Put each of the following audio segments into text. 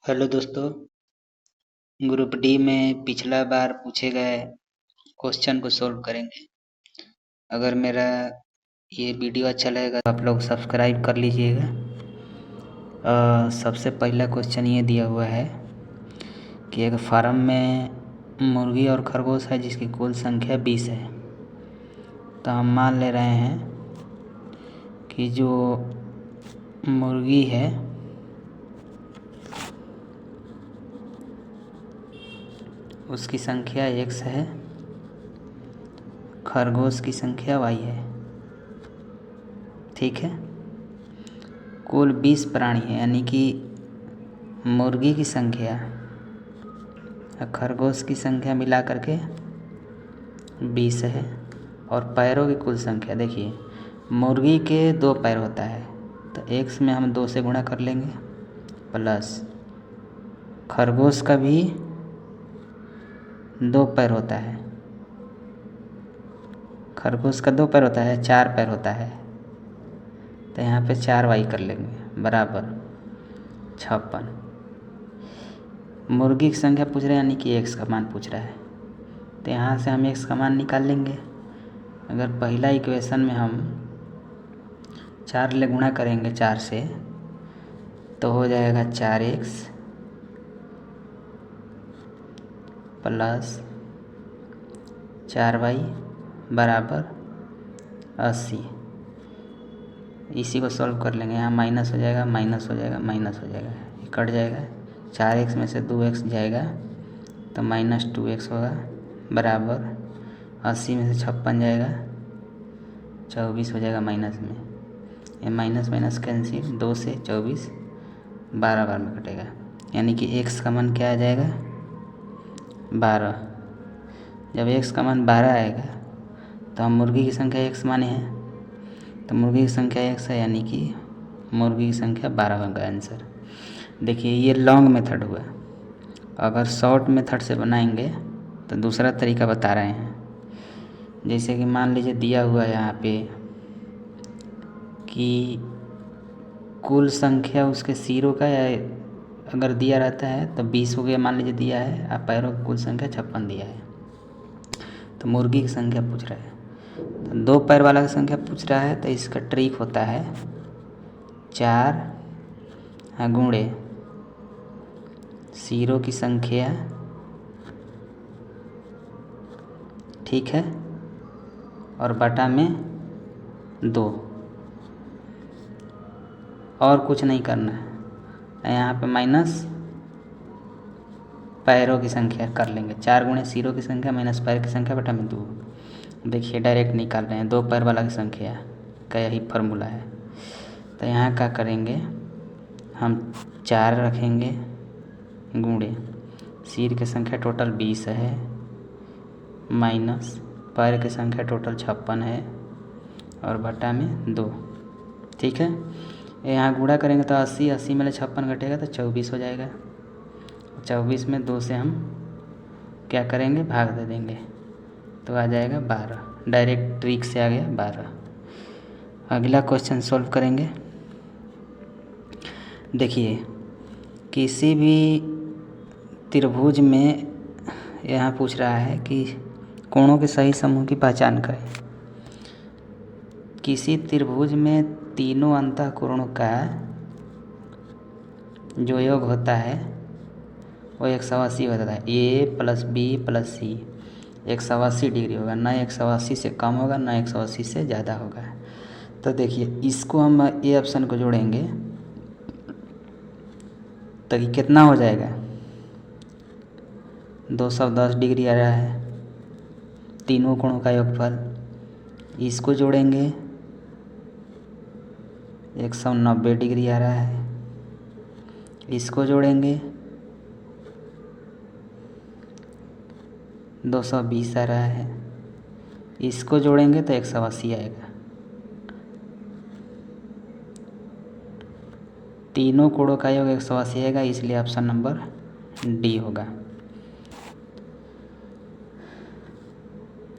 Hello दोस्तों। Group D में पिछला बार पूछे गए क्वेश्चन को सॉल्व करेंगे। अगर मेरा ये वीडियो अच्छा लगेगा तो आप लोग सब्सक्राइब कर लीजिएगा। सबसे पहला क्वेश्चन ये दिया हुआ है कि एक फार्म में मुर्गी और खरगोश है जिसकी कुल संख्या 20 है। तो हम मान ले रहे हैं कि जो मुर्गी है उसकी संख्या x है, खरगोश की संख्या y है। ठीक है। कुल 20 प्राणी है, यानी कि मुर्गी की संख्या और खरगोश की संख्या मिला करके 20 है। और पैरों की कुल संख्या देखिए, मुर्गी के 2 पैर होता है तो x में हम 2 से गुणा कर लेंगे, प्लस खरगोश का भी 2 पैर होता है। खरगोश का 2 पैर होता है, 4 पैर होता है, तो यहाँ पे 4y कर लेंगे बराबर 56। मुर्गी की संख्या पूछ रहे हैं, यानी कि x का मान पूछ रहा है, तो यहाँ से हम x का मान निकाल लेंगे। अगर पहला इक्वेशन में हम 4 ले गुणा करेंगे 4 से तो हो जाएगा 4x प्लस 4y बराबर 80। इसी को सॉल्व कर लेंगे। यहाँ माइनस हो जाएगा, माइनस हो जाएगा, माइनस हो जाएगा, ये कट जाएगा। 4x में से 2x जाएगा तो -2x होगा बराबर 80 में से 56 जाएगा, 24 हो जाएगा माइनस में। ये माइनस माइनस कैंसिल, 2 से 24 12 बार में कटेगा, यानी कि x का मान क्या आ जाएगा 12। जब x का मान 12 आएगा तो हम मुर्गी की संख्या x माने हैं, तो मुर्गी की संख्या x है, यानी कि मुर्गी की संख्या 12 होगा आंसर। देखिए ये लॉन्ग मेथड हुआ। अगर शॉर्ट मेथड से बनाएंगे तो दूसरा तरीका बता रहे हैं। जैसे कि मान लीजिए दिया हुआ है यहाँ पे कि कुल संख्या उसके सिरों का या अगर दिया रहता है तो 20 हो गया, मान लीजिए दिया है, और पैरों की कुल संख्या 56 दिया है, तो मुर्गी की संख्या पूछ रहा है। तो 2 पैर वाला की संख्या पूछ रहा है, तो इसका ट्रिक होता है 4 गुणे सिरों की संख्या, ठीक है, और बटा में 2, और कुछ नहीं करना है। यहाँ पे माइनस पैरों की संख्या कर लेंगे, 4 गुणे सिरों की संख्या माइनस पैर की संख्या बटा में 2। देखिए डायरेक्ट निकाल रहे हैं, 2 पैर वाला की संख्या का यही फार्मूला है। तो यहाँ क्या करेंगे, हम 4 रखेंगे गुणे सिर की संख्या टोटल 20 है, माइनस पैर की संख्या टोटल 56 है, और बटा में 2। ठीक है। यहाँ गुणा करेंगे तो 80, 80 में 56 घटेगा तो 24 हो जाएगा। 24 में 2 से हम क्या करेंगे, भाग दे देंगे, तो आ जाएगा 12। डायरेक्ट ट्रिक से आ गया 12। अगला क्वेश्चन सॉल्व करेंगे। देखिए किसी भी त्रिभुज में यहाँ पूछ रहा है कि कोणों के सही समूह की पहचान करें। किसी त्रिभुज में तीनों अंतःकोणों का जो योग होता है वो 180 होता है। A + B + C 180 डिग्री होगा, ना 180 से कम होगा ना 180 से ज़्यादा होगा। तो देखिए इसको हम ए ऑप्शन को जोड़ेंगे तो ये कितना हो जाएगा, 210 डिग्री आ रहा है तीनों कोणों का योगफल। इसको जोड़ेंगे 190 डिग्री आ रहा है, इसको जोड़ेंगे 220 आ रहा है, इसको जोड़ेंगे तो 180 आएगा। तीनों कोणों का योग 180 आएगा, इसलिए ऑप्शन नंबर डी होगा।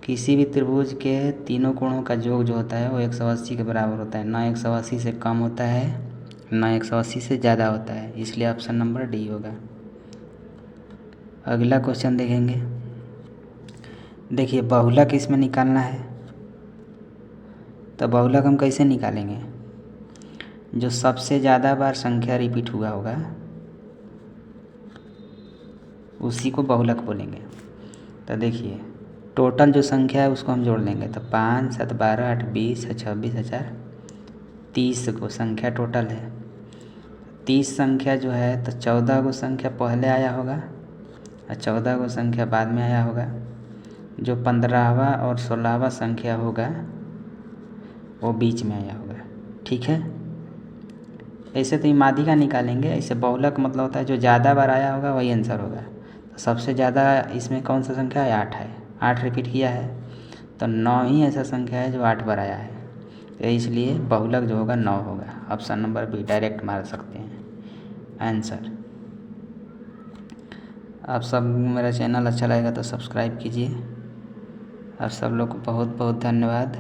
किसी भी त्रिभुज के तीनों कोणों का योग जो होता है वो 180 के बराबर होता है, ना 180 से कम होता है 9 180 से ज़्यादा होता है, इसलिए ऑप्शन नंबर डी होगा। अगला क्वेश्चन देखेंगे। देखिए बहुलक इसमें निकालना है, तो बहुलक हम कैसे निकालेंगे? जो सबसे ज़्यादा बार संख्या रिपीट हुआ होगा उसी को बहुलक बोलेंगे। तो देखिए टोटल जो संख्या है उसको हम जोड़ लेंगे, तो 5 7 12 8 20 26 30 को संख्या टोटल है। 30 संख्या जो है तो 14 को संख्या पहले आया होगा और 14 को संख्या बाद में आया होगा। जो 15वां और 16वां संख्या होगा वो बीच में आया होगा। ठीक है, ऐसे तो माध्यिका निकालेंगे। ऐसे बहुलक मतलब होता है जो ज़्यादा बार आया होगा वही आंसर होगा। तो सबसे ज़्यादा इसमें कौन सा संख्या है? 8 है, 8 रिपीट किया है, तो 9 ही ऐसा संख्या है जो 8 बार आया है, तो इसलिए बहुलक जो होगा 9 होगा। ऑप्शन नंबर बी डायरेक्ट मार सकते हैं आंसर। आप सब मेरा चैनल अच्छा लगेगा तो सब्सक्राइब कीजिए। आप सब लोग को बहुत बहुत धन्यवाद।